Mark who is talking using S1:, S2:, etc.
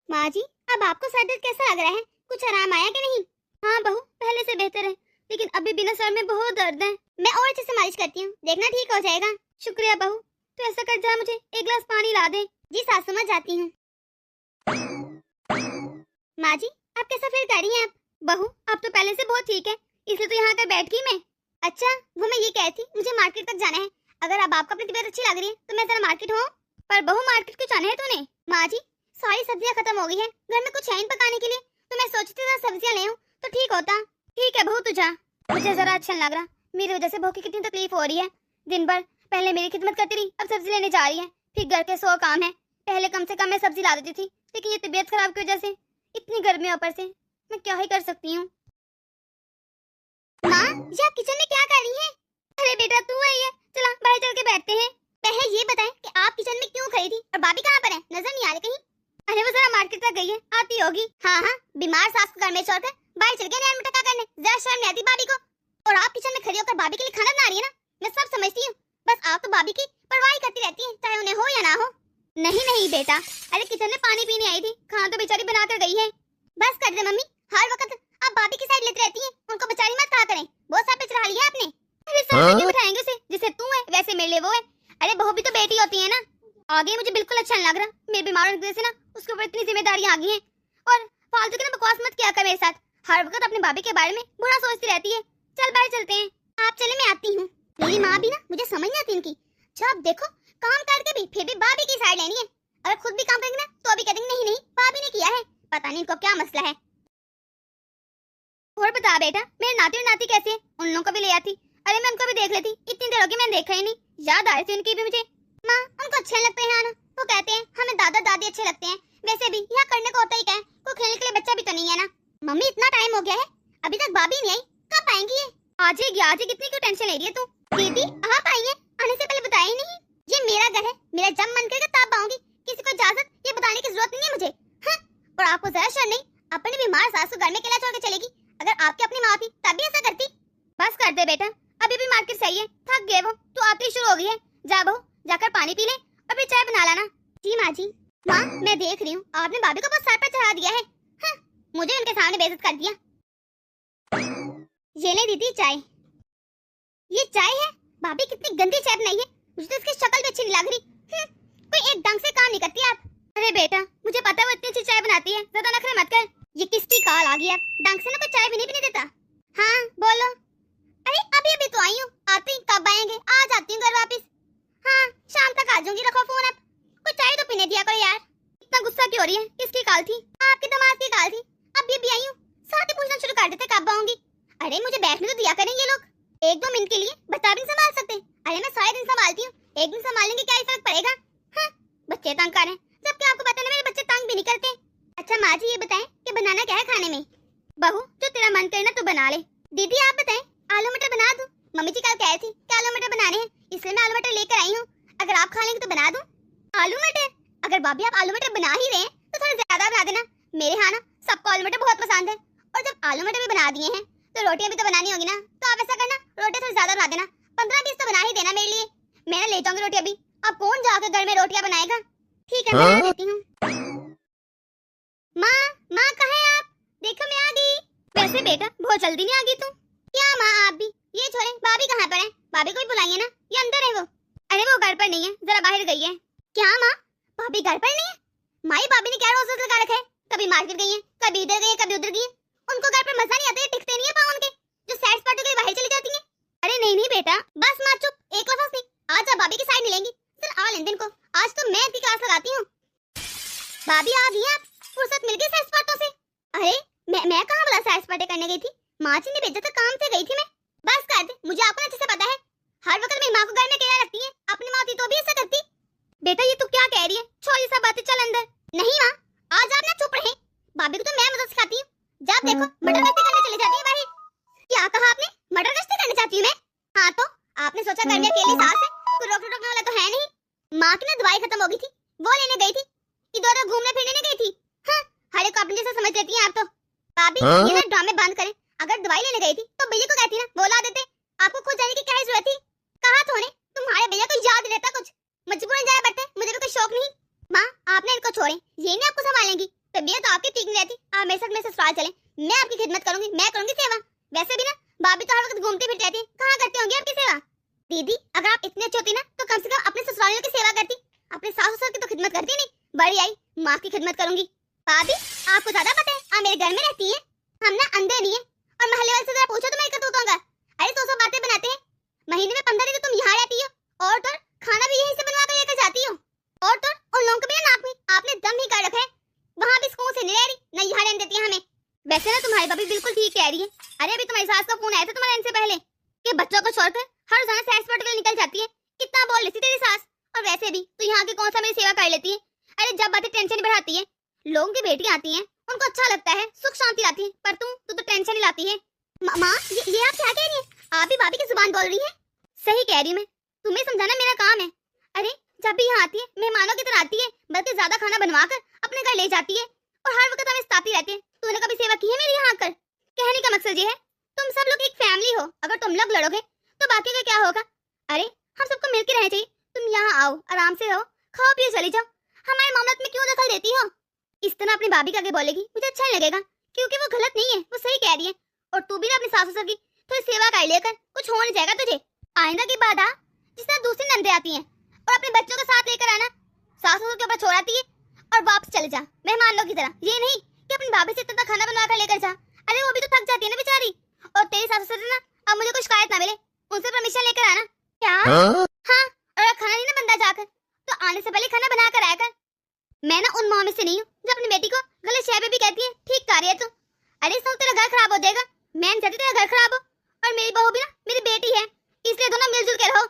S1: माँ जी, अब आपको सर दर्द कैसा लग रहा है? कुछ आराम आया कि नहीं? हाँ बहू, पहले से बेहतर है, लेकिन अभी भी ना सर में बहुत दर्द है। मैं और अच्छे से मालिश करती हूँ, देखना ठीक हो जाएगा। शुक्रिया बहू। तो ऐसा कर जा, मुझे एक गिलास पानी ला दे। जी सासू माँ, जाती हूँ। माँ जी, आप कैसा फील कर रही हैं? आप बहू, आप तो पहले से बहुत ठीक है, इसलिए तो यहाँ आकर बैठ गई मैं। अच्छा, वो मैं ये कहती, मुझे मार्केट तक जाना है। अगर अब आपको अपनी तबीयत अच्छी लग रही है तो मैं जरा मार्केट हूँ। पर बहू, मार्केट क्यों जाना है तूने? माँ जी, सारी सब्जियां खत्म हो गई है, घर में कुछ है नहीं पकाने के लिए, तो मैं सोचती थी सब्जियां ले आऊं तो ठीक होता। ठीक है बहू, तू जा। मुझे जरा अच्छा नहीं लग रहा, मेरी वजह से बहू की कितनी तकलीफ हो रही है। दिन भर पहले मेरी खिदमत करती रही, अब सब्जी लेने जा रही है। फिर घर के 100 काम है, पहले कम से कम मैं सब्जी ला देती थी, लेकिन ये तबीयत खराब की वजह से, इतनी गर्मी ऊपर से, मैं क्या ही कर सकती हूँ। माँ, ये आप किचन में क्या कर रही हैं? अरे बेटा, तू आई है, चला बाहर चल के बैठते हैं। पहले ये बताएं कि आप किचन में क्यों खड़ी थी और भाभी कहाँ पर है? नजर नहीं आ रही कहीं। अरे वो जरा मार्केट तक गई है, आती होगी। हाँ हाँ, बीमार सास को घर में छोड़कर बाहर चल गए नैन मटका करने, जरा शर्म नहीं आती भाभी को? और आप किचन में खड़ी होकर भाभी के लिए खाना बना रही है ना, मैं सब समझती हूँ, बस आप तो भाभी की परवाह करती रहती है, चाहे उन्हें हो या ना हो। नहीं नहीं बेटा, अरे किचन में पानी पीने आई थी, खाना तो बेचारी बना कर गई है। बस कर दे मम्मी, हर वक्त आप भाभी की साइड लेती रहती हैं, उनको बेचारी मत कहा करें, बहुत साथ पे चढ़ा लिया आपने। अरे सर पे बिठाएंगे उसे, जैसे तू है वैसे मेरे लिए वो है। अरे बहू भी तो बेटी होती है ना। आगे मुझे बिल्कुल अच्छा नहीं लग रहा, मेरे बीमार होने की वजह से ना उसके ऊपर इतनी जिम्मेदारियां आ गई हैं। और फालतू की ना बकवास मत किया कर मेरे साथ, हर वक्त अपने भाभी के बारे में बुरा सोचती रहती है। चल बाहर चलते हैं। आप चले, मैं आती हूँ। मेरी माँ भी ना, मुझे समझ नहीं आती इनकी। जब देखो काम करके भी फिर भी भाभी की साइड लेनी है, अगर खुद भी काम करेंगे ना तो भी कह देंगे नहीं नहीं भाभी ने किया है। पता नहीं इनको क्या मसला है। और बता बेटा, मेरे नाती और नाती कैसे हैं? उन लोगों को भी ले आती। अरे मैं उनको भी देख लेती, इतनी देर हो गई मैंने देखा ही नहीं, याद आ रही थी उनकी भी मुझे। माँ, उनको अच्छे लगते हैं ना, वो कहते हैं हमें दादा दादी अच्छे लगते हैं। वैसे भी यहाँ करने को होता ही क्या है, कोई खेलने के लिए बच्चा भी तो नहीं है ना। मम्मी, इतना टाइम हो गया है, अभी तक भाभी नहीं आई, कब आएंगी ये? आज ही आज ही, कितनी क्यों टेंशन ले रही है तू? दीदी आप आई है, आने से पहले बताया ही नहीं। ये मेरा घर है, मेरा जब मन करेगा तब आऊंगी, किसी को इजाजत ये बताने की जरूरत नहीं है मुझे। हाँ? और आपको जरा शर्म नहीं, अपने बीमार सास को घर में अकेला छोड़ के चलेगी? अगर आपकी अपनी माँ थी तब भी ऐसा करती। बस कर दे बेटा, अभी भी मार्केट सही है, थक गए वो तो आती शुरू हो गई है। जा बहू, जाकर पानी पी ले और फिर चाय बना लाना। जी माँ जी। माँ, मैं देख रही हूँ आपने भाभी को बस सर पर चढ़ा दिया है। हाँ, मुझे उनके सामने बेइज्जत कर दिया। ये ले दीदी चाय। ये चाय है? भाभी कितनी गंदी चाय बनाई है, मुझे तो इसकी शक्ल भी अच्छी नहीं लग रही। कोई एक ढंग से काम नहीं करती आप। अरे बेटा, मुझे पता है वो इतनी अच्छी चाय बनाती है, ज्यादा नखरे मत कर। ये किसकी कॉल आ गई? अब ढंग से ना कोई चाय भी नहीं देता। हाँ बोलो। अरे अभी अभी तो आई हूँ, आती कब आएंगे? आ जाती हूँ घर वापस। हाँ, शाम तक आ जाऊंगी, रखो फोन। अब कोई चाय तो पीने दिया करो यार। इतना गुस्सा क्यों हो रही है? किसकी कॉल थी? आपके दामाद की कॉल थी। अभी अभी आई हूँ, साथ ही पूछना शुरू कर देते कब आऊंगी। अरे मुझे बैठने तो दिया करें ये लोग, 1-2 मिनट के लिए बता भी नहीं संभाल सकते। अरे मैं सारे दिन संभालती हूँ, एक दिन संभालेंगे क्या ही फर्क पड़ेगा? हाँ, बच्चे तंग करें, जबकि आपको पता है मेरे बच्चे तंग भी नहीं करते। अच्छा माँ जी, ये बताएं कि बनाना क्या है खाने में? बहू, जो तेरा मन करे ना तू बना ले। दीदी आप बताएं, आलू मटर बना दूं? मम्मी जी कल कह रही थी कि आलू मटर बनाने हैं, इसलिए मैं आलू मटर लेकर आई हूँ। अगर आप खा लेंगे तो बना दूं आलू मटर। अगर भाभी आप आलू मटर बना ही रहे हैं तो थोड़ा ज्यादा बना देना, मेरे यहाँ ना सबको आलू मटर बहुत पसंद है। और जब आलू मटर भी बना दिए हैं तो रोटियां भी तो बनानी होगी ना, तो आप ऐसा करना, रोटियां थोड़ी ज्यादा बना देना, 15-20 तो बना ही देना मेरे लिए। मैं ना ले जाऊंगी रोटी अभी, अब कौन जाकर घर में रोटियां बनाएगा? ठीक है, बना देती हूँ। माँ, माँ कहाँ है आप? देखो मैं आ गई। वैसे बेटा बहुत जल्दी नहीं आ गई तू? क्या माँ आप भी? ये छोड़े, भाभी कहाँ पर है? भाभी को भी बुलाइए ना, ये अंदर है वो। अरे वो घर पर नहीं है, जरा बाहर गई है। क्या माँ, भाभी घर पर नहीं है? माई, भाभी ने क्या रोज रोज लगा रखा है? कभी मार्केट गई है, कभी इधर गई है, कभी उधर गई है। उनको घर पर मजा नहीं आता, टिकते नहीं है पाँव उनके, जो सैर सपाटे के लिए बाहर चली जाती है। अरे नहीं नहीं बेटा, बस माँ चुप, एक लफ्ज नहीं। आज आप भाभी की साइड नहीं लेंगी, चल आ लेन दिन को, आज तो मैं इनकी क्लास लगाती हूँ। भाभी आ गई आप, फुर्सत मिल गई सैर सपाटों से? अरे मैं कहाँ वाला सैर सपाटे करने गई थी, माँ जी ने भेजा था, काम से गई थी मैं। बस कर दे, मुझे आपको अच्छे से पता है, हर वक्त मेरी माँ को घर में अकेला रखती है, अपनी माँ होती तो भी ऐसा करती। बेटा ये तू क्या कह रही है? छोड़ ये सब बातें, चल अंदर। नहीं माँ, आज आप ना चुप रहे, भाभी को तो मैं मदद सिखाती हूँ। जब देखो मटर गश्ती करने चली जाती है बाहर। क्या कहा आपने? मटर गश्ती करने जाती हूँ मैं? हाँ तो आपने सोचा घर में अकेली सास है, कोई रोकने टोकने वाला तो है नहीं। माँ की ना दवाई खत्म हो गई थी, वो लेने गई थी, इधर उधर घूमने फिरने नहीं गई थी। हाँ, हर एक को अपने जैसा समझ लेती हैं आप तो। भाभी ये ना ड्रामे बंद करें, अगर दवाई लेने गई थी तो भैया को कहती ना, वो ला देते, आपको खुद जाने की क्या जरूरत थी? कहा तो ने तुम्हारे भैया को याद रहता कुछ, मजबूरन जाया पड़ता है, मुझे भी कोई शौक नहीं। माँ आपने इनको छोड़े, ये नहीं आपको संभालेंगी, तबीयत तो आपकी ठीक नहीं रहती, आप मेरे साथ मेरे ससुराल चले, मैं आपकी खिदमत करूंगी, मैं करूंगी सेवा। वैसे भी ना भाभी तो हर वक्त घूमती फिरती रहती है, कहाँ करती होंगी आपकी सेवा? दीदी अगर आप इतनी अच्छी होती ना तो कम से कम अपने ससुरालियों की सेवा करती, अपने सास ससुर की तो खिदमत करती नहीं। बड़ी आई माँ की खिदमत करूंगी। भाभी आपको ज्यादा पता है, आप मेरे घर में रहती है, हम ना अंधे नहीं है। और महल्ले वाले से जरा पूछो तो मैं करतूत होगा। अरे सौ बातें बनाते हैं, महीने में 15 दिन तो तुम यहाँ रहती हो और तो खाना भी यहीं से बनवा कर लेकर जाती हो। और तो उन लोगों को भी नाक में आपने दम ही कर रखा है, वहाँ भी सुकून से नहीं रह रही, न यहाँ रहने देती है हमें। वैसे ना तुम्हारी भाभी बिल्कुल ठीक कह रही है। अरे अभी तुम्हारी सास का फोन आया था तुम्हारे इनसे पहले कि बच्चों को छोड़कर हर रोजाना सैर सपाटे के लिए निकल जाती है। कितना बोल रही थी तेरी सास। और वैसे भी तो यहाँ की कौन सा मेरी सेवा कर लेती है। अरे जब बातें टेंशन बढ़ाती है, लोगों की बेटियां आती हैं उनको अच्छा लगता है, सुख शांति लाती है, पर तू तो टेंशन ही लाती है। माँ ये आप क्या कह रही है? आप भी भाभी की जुबान बोल रही है। सही कह रही हूँ मैं, तुम्हें समझाना मेरा काम है। अरे जब भी यहाँ आती है मेहमानों की तरह आती है, बल्कि ज्यादा खाना बनवा कर अपने घर ले जाती है और हर वक्त हमें सताती रहती है। तूने कभी सेवा की है मेरी यहाँ आकर? कहने का मकसद ये है तुम सब लोग एक फैमिली हो, अगर तुम लोग लड़ोगे तो बाकी का क्या होगा? अरे हम सबको मिलकर रहना चाहिए। तुम यहाँ आओ, आराम से रहो, खाओ पियो चली जाओ, हमारे मामला में क्यों दखल देती हो? इस तरह अपनी भाभी का आगे बोलेगी मुझे अच्छा नहीं लगेगा, क्योंकि वो गलत नहीं है, वो सही कह रही है। और तू भी ना अपनी सास ससुर की थोड़ी सेवा कर लेकर कुछ हो नहीं जाएगा तुझे। आइंदा की बात आ, जिस तरह दूसरी नंदे आती हैं और अपने बच्चों के साथ लेकर आना, सास ससुर के ऊपर छोड़ाती है और वापस चले जा मेहमान लोग की तरह। ये नहीं कि अपनी भाभी से इतना खाना बनवा कर लेकर जा। अरे वो भी तो थक जाती है ना बेचारी। और तेरी सास ससुर ना अब मुझे कोई शिकायत ना मिले, उनसे परमिशन लेकर आना। क्या? हाँ, और खाना नहीं ना बनता जाकर तो आने से पहले खाना बना कर आया कर। मैं ना उन माँ में से नहीं हूँ जो अपनी बेटी को गलत शय पे भी कहती है ठीक कर रही है तू। अरे सब तेरा घर खराब हो जाएगा, मैं नहीं चाहती तेरा घर खराब हो। और मेरी बहू भी ना मेरी बेटी है, इसलिए दोनों मिलजुल के रहो।